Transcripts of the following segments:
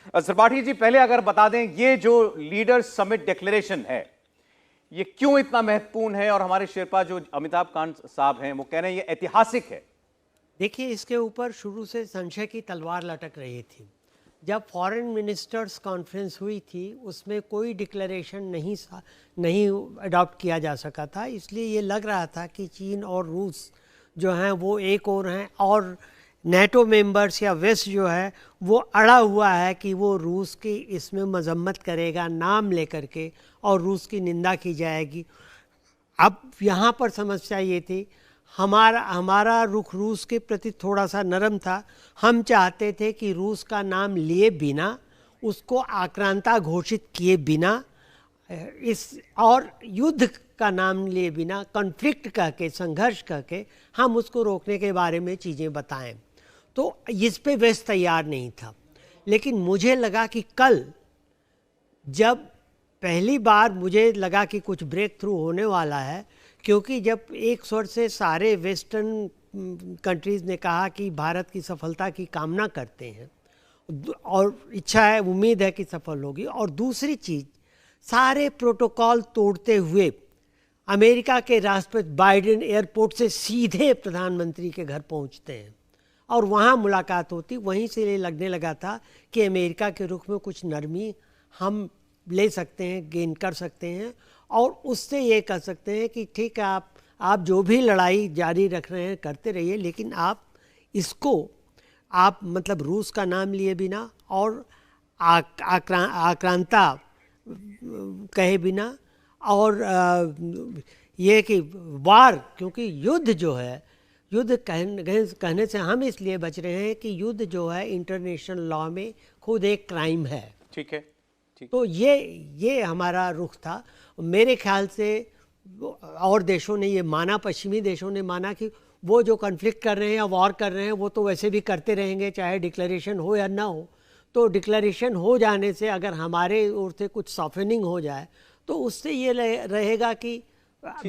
त्रिपाठी जी, पहले अगर बता दें, ये जो लीडर्स समिट डिक्लेरेशन है, ये क्यों इतना महत्वपूर्ण है? और हमारे शेरपा जो अमिताभ कांत साहब हैं, वो कह रहे हैं ये ऐतिहासिक है। देखिए, इसके ऊपर शुरू से संशय की तलवार लटक रही थी। जब फॉरेन मिनिस्टर्स कॉन्फ्रेंस हुई थी, उसमें कोई डिक्लेरेशन नहीं अडॉप्ट किया जा सका था, इसलिए ये लग रहा था कि चीन और रूस जो हैं वो एक और हैं, और नेटो मेंबर्स या वेस्ट जो है वो अड़ा हुआ है कि वो रूस की इसमें मजम्मत करेगा नाम लेकर के, और रूस की निंदा की जाएगी। अब यहाँ पर समस्या ये थी, हमारा रुख रूस के प्रति थोड़ा सा नरम था। हम चाहते थे कि रूस का नाम लिए बिना, उसको आक्रांता घोषित किए बिना, इस और युद्ध का नाम लिए बिना, कॉन्फ्लिक्ट करके, संघर्ष करके हम उसको रोकने के बारे में चीज़ें बताएं। तो इस पे वेस्ट तैयार नहीं था। लेकिन मुझे लगा कि कल जब पहली बार मुझे लगा कि कुछ ब्रेक थ्रू होने वाला है, क्योंकि जब एक स्वर से सारे वेस्टर्न कंट्रीज़ ने कहा कि भारत की सफलता की कामना करते हैं और इच्छा है, उम्मीद है कि सफल होगी, और दूसरी चीज़, सारे प्रोटोकॉल तोड़ते हुए अमेरिका के राष्ट्रपति बाइडेन एयरपोर्ट से सीधे प्रधानमंत्री के घर पहुंचते हैं और वहाँ मुलाकात होती। वहीं से ये लगने लगा था कि अमेरिका के रुख में कुछ नरमी हम ले सकते हैं, गेन कर सकते हैं, और उससे ये कह सकते हैं कि ठीक है, आप जो भी लड़ाई जारी रख रहे हैं करते रहिए, लेकिन आप मतलब रूस का नाम लिए बिना और आक्रांता कहे बिना, और ये कि वार, क्योंकि युद्ध जो है, युद्ध कहने से हम इसलिए बच रहे हैं कि युद्ध जो है इंटरनेशनल लॉ में खुद एक क्राइम है। ठीक है, ठीक। तो ये हमारा रुख था। मेरे ख्याल से और देशों ने ये माना, पश्चिमी देशों ने माना कि वो जो कॉन्फ्लिक्ट कर रहे हैं या वॉर कर रहे हैं वो तो वैसे भी करते रहेंगे, चाहे डिक्लेरेशन हो या ना हो। तो डिक्लेरेशन हो जाने से अगर हमारे ओर से कुछ सॉफ्टनिंग हो जाए तो उससे ये रहेगा कि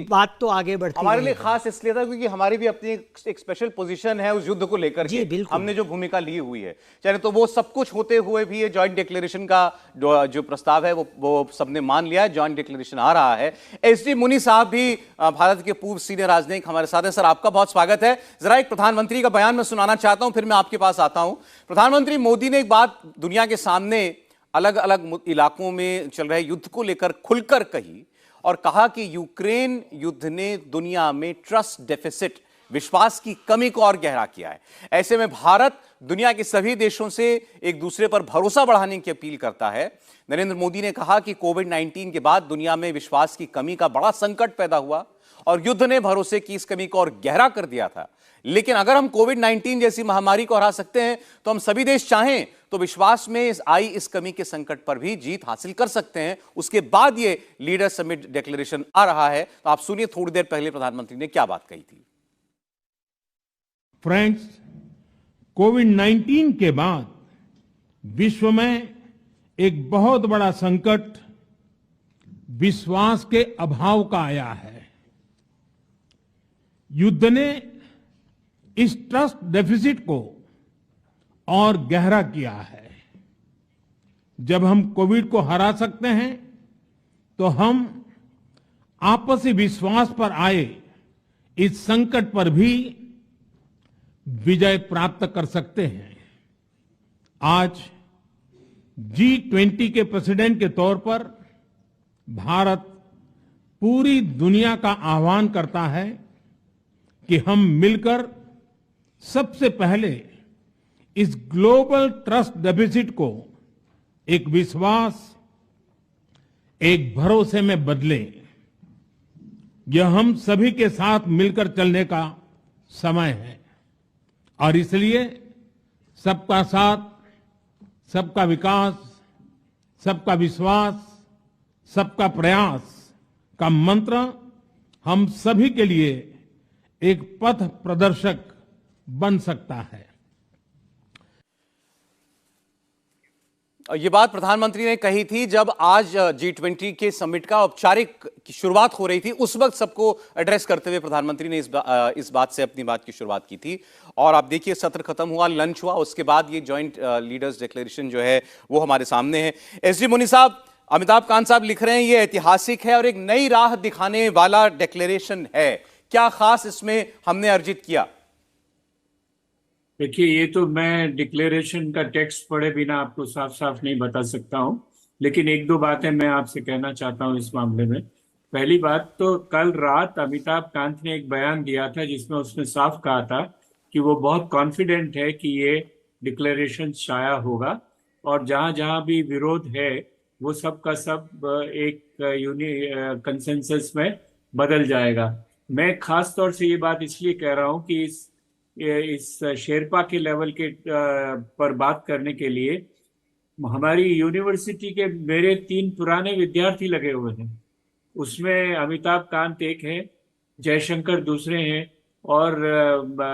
बात तो आगे बढ़ती है। हमारे लिए खास इसलिए था क्योंकि हमारी भी अपनी एक स्पेशल पोजीशन है उस युद्ध को लेकर के, हमने जो भूमिका ली हुई है। चाहे तो वो सब कुछ होते हुए भी ये जॉइंट डिक्लेरेशन का जो प्रस्ताव है वो सबने मान लिया है, जॉइंट डिक्लेरेशन आ रहा है। एसडी मुनि साहब भी भारत के पूर्व सीनियर राजनयिक हमारे साथ हैं। सर, आपका बहुत स्वागत है। जरा एक प्रधानमंत्री का बयान मैं सुनाना चाहता हूं, फिर मैं आपके पास आता हूं। प्रधानमंत्री मोदी ने एक बात दुनिया के सामने अलग अलग इलाकों में चल रहे युद्ध को लेकर खुलकर कही और कहा कि यूक्रेन युद्ध ने दुनिया में ट्रस्ट डेफिसिट, विश्वास की कमी को और गहरा किया है। ऐसे में भारत दुनिया के सभी देशों से एक दूसरे पर भरोसा बढ़ाने की अपील करता है। नरेंद्र मोदी ने कहा कि कोविड-19 के बाद दुनिया में विश्वास की कमी का बड़ा संकट पैदा हुआ और युद्ध ने भरोसे की इस कमी को और गहरा कर दिया था। लेकिन अगर हम कोविड-19 जैसी महामारी को हरा सकते हैं तो हम सभी देश चाहें तो विश्वास में आई इस कमी के संकट पर भी जीत हासिल कर सकते हैं। उसके बाद ये लीडर समिट डिक्लेरेशन आ रहा है। तो आप सुनिए थोड़ी देर पहले प्रधानमंत्री ने क्या बात कही थी। फ्रेंड्स, कोविड-19 के बाद विश्व में एक बहुत बड़ा संकट विश्वास के अभाव का आया है। युद्ध ने इस ट्रस्ट डेफिसिट को और गहरा किया है। जब हम कोविड को हरा सकते हैं तो हम आपसी विश्वास पर आए इस संकट पर भी विजय प्राप्त कर सकते हैं। आज G20 के प्रेसिडेंट के तौर पर भारत पूरी दुनिया का आह्वान करता है कि हम मिलकर सबसे पहले इस ग्लोबल ट्रस्ट डेफिसिट को एक विश्वास, एक भरोसे में बदलें। यह हम सभी के साथ मिलकर चलने का समय है और इसलिए सबका साथ, सबका विकास, सबका विश्वास, सबका प्रयास का मंत्र हम सभी के लिए एक पथ प्रदर्शक बन सकता है। ये बात प्रधानमंत्री ने कही थी जब आज G20 के समिट का औपचारिक शुरुआत हो रही थी। उस वक्त सबको एड्रेस करते हुए प्रधानमंत्री ने इस बात से अपनी बात की शुरुआत की थी। और आप देखिए, सत्र खत्म हुआ, लंच हुआ, उसके बाद ये जॉइंट लीडर्स डिक्लेरेशन जो है वो हमारे सामने है। एसडी मुनि साहब, अमिताभ कांत साहब लिख रहे हैं ये ऐतिहासिक है और एक नई राह दिखाने वाला डिक्लेरेशन है। क्या खास इसमें हमने अर्जित किया? देखिए, ये तो मैं डिक्लेरेशन का टेक्स्ट पढ़े बिना आपको साफ साफ नहीं बता सकता हूँ, लेकिन एक दो बातें मैं आपसे कहना चाहता हूँ इस मामले में। पहली बात तो, कल रात अमिताभ कांत ने एक बयान दिया था जिसमें उसने साफ कहा था कि वो बहुत कॉन्फिडेंट है कि ये डिक्लेरेशन शाया होगा और जहाँ जहाँ भी विरोध है वो सब का सब एक कंसेंसस में बदल जाएगा। मैं खास तौर से ये बात इसलिए कह रहा हूँ कि इस शेरपा के लेवल के पर बात करने के लिए हमारी यूनिवर्सिटी के मेरे 3 पुराने विद्यार्थी लगे हुए हैं। उसमें अमिताभ कांत एक है, जयशंकर दूसरे हैं और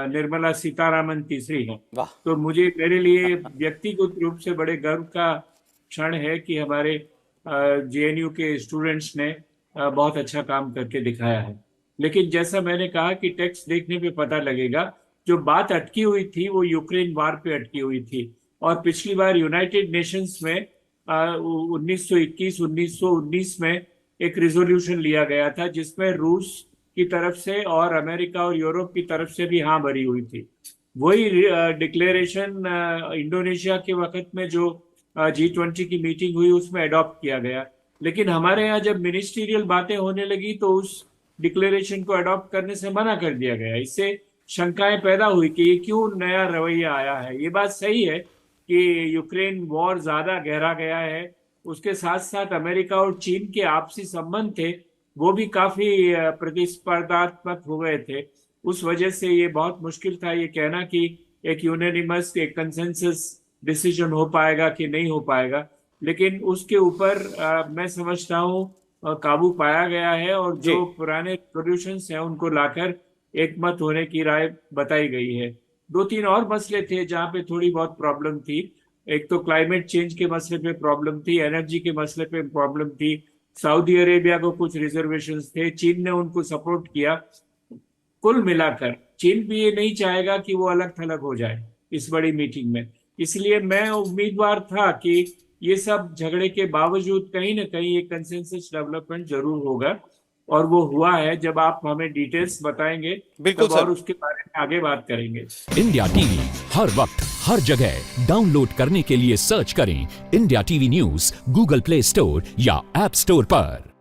निर्मला सीतारामन तीसरी है। तो मेरे लिए व्यक्तिगत रूप से बड़े गर्व का क्षण है कि हमारे जेएनयू के स्टूडेंट्स ने बहुत अच्छा काम करके दिखाया है। लेकिन जैसा मैंने कहा कि टेक्स्ट देखने पे पता लगेगा, जो बात अटकी हुई थी वो यूक्रेन वार पे अटकी हुई थी। और पिछली बार यूनाइटेड नेशंस में 1921-1919 में एक रिजोल्यूशन लिया गया था जिसमें रूस की तरफ से और अमेरिका और यूरोप की तरफ से भी हाँ भरी हुई थी। वही डिक्लेरेशन इंडोनेशिया के वक्त में जो G20 की मीटिंग हुई उसमें अडॉप्ट किया गया। लेकिन हमारे यहाँ जब मिनिस्ट्रियल बातें होने लगी तो उस डिक्लेरेशन को अडॉप्ट करने से मना कर दिया गया। इससे शंकाएं पैदा हुई कि ये क्यों नया रवैया आया है। ये बात सही है कि यूक्रेन वॉर ज्यादा गहरा गया है, उसके साथ साथ अमेरिका और चीन के आपसी संबंध थे वो भी काफी प्रतिस्पर्धात्मक हो गए थे। उस वजह से ये बहुत मुश्किल था ये कहना कि एक यूनानिमस एक कंसेंसस डिसीजन हो पाएगा कि नहीं हो पाएगा। लेकिन उसके ऊपर मैं समझता हूँ काबू पाया गया है और जो पुराने सॉल्यूशंस हैं उनको लाकर एक मत होने की राय बताई गई है। 2-3 और मसले थे जहाँ पे थोड़ी बहुत प्रॉब्लम थी। एक तो क्लाइमेट चेंज के मसले पे प्रॉब्लम थी, एनर्जी के मसले पे प्रॉब्लम थी, सऊदी अरेबिया को कुछ रिजर्वेशंस थे, चीन ने उनको सपोर्ट किया। कुल मिलाकर चीन भी ये नहीं चाहेगा कि वो अलग थलग हो जाए इस बड़ी मीटिंग में। इसलिए मैं उम्मीदवार था कि ये सब झगड़े के बावजूद कहीं ना कहीं एक कंसेंसस डेवलपमेंट जरूर होगा और वो हुआ है। जब आप हमें डिटेल्स बताएंगे बिल्कुल और उसके बारे में आगे बात करेंगे। इंडिया टीवी हर वक्त हर जगह डाउनलोड करने के लिए सर्च करें India TV news Google play store या ऐप स्टोर पर।